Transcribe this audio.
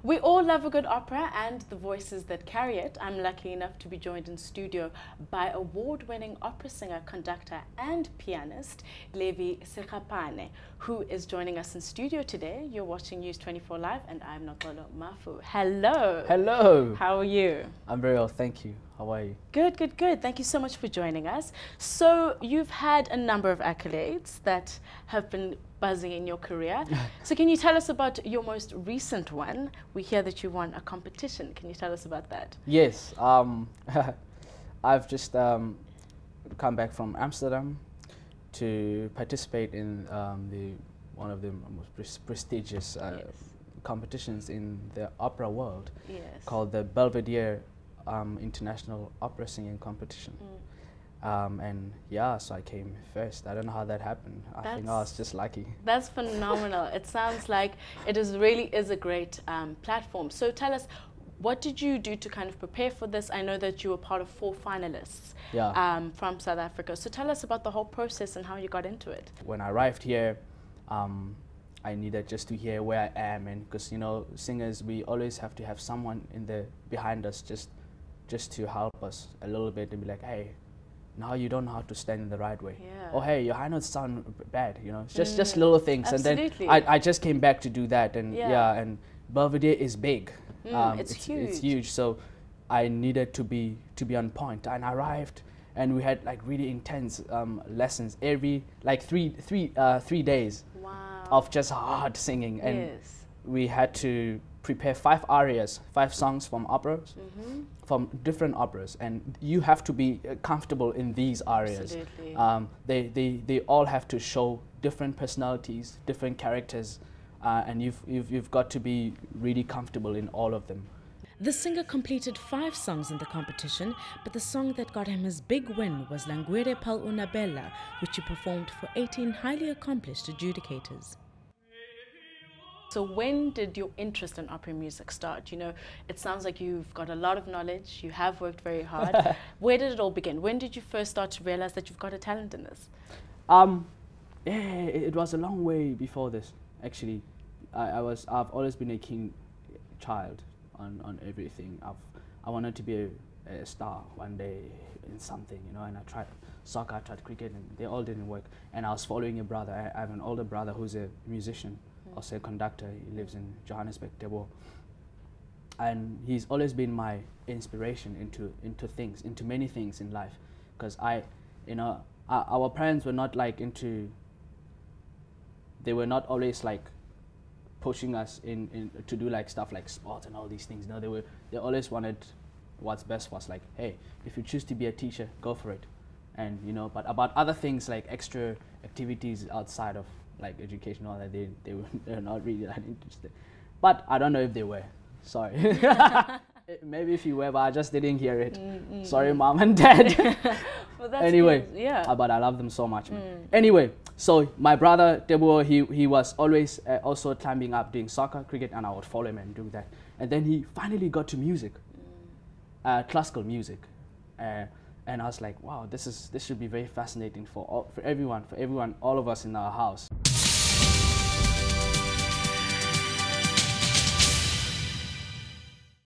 We all love a good opera and the voices that carry it. I'm lucky enough to be joined in studio by award-winning opera singer, conductor and pianist Levi Sekgapane, who is joining us in studio today. You're watching News 24 Live and I'm Noxolo Mafu. Hello. Hello. How are you? I'm very well, thank you. How are you? Good, good, good. Thank you so much for joining us. So you've had a number of accolades that have been buzzing in your career. So can you tell us about your most recent one? We hear that you won a competition. Can you tell us about that? Yes. I've just come back from Amsterdam to participate in one of the most prestigious competitions in the opera world, called the Belvedere International Opera Singing Competition. And yeah, so I came first. I don't know how that happened. I think I was just lucky. That's phenomenal. It sounds like it really is a great platform. So tell us, what did you do to kind of prepare for this? I know that you were part of 4 finalists from South Africa. So tell us about the whole process and how you got into it. When I arrived here, I needed just to hear where I am, and because you know, singers, we always have to have someone behind us just to help us a little bit and be like, hey, now you don't know how to stand in the right way. Oh, hey, your high notes sound bad, you know, just little things. Absolutely. And then I just came back to do that, and and Belvedere is big. It's huge. It's huge. So I needed to be on point, and I arrived, and we had like really intense lessons every like three days of just hard singing, and we had to prepare 5 arias, 5 songs from operas, from different operas, and you have to be comfortable in these arias. They all have to show different personalities, different characters, and you've got to be really comfortable in all of them. The singer completed 5 songs in the competition, but the song that got him his big win was Languire Pal Una Bella, which he performed for 18 highly accomplished adjudicators. So when did your interest in opera music start? You know, it sounds like you've got a lot of knowledge, you have worked very hard. Where did it all begin? When did you first start to realize that you've got a talent in this? Yeah, it was a long way before this, actually. I've always been a keen child on everything. I wanted to be a star one day in something, you know, and I tried soccer, I tried cricket, and they all didn't work. And I was following a brother. I have an older brother who's a musician, also a conductor. He lives in Johannesburg, Tebo. And he's always been my inspiration into many things in life. Because our parents were not like they were not always like pushing us to do like stuff like sport and all these things. No, they always wanted what's best for us. Like, hey, if you choose to be a teacher, go for it. And you know, but about other things like extra activities outside of like education, all that, they're not really that interested. But I don't know if they were. Sorry. Maybe if you were, but I just didn't hear it. Sorry, mom and dad. Well, that's anyway, good. but I love them so much. Anyway, so my brother Tebo, he was always also climbing up doing soccer, cricket, and I would follow him and do that. And then he finally got to music, classical music, and I was like, wow, this should be very fascinating for everyone, all of us in our house.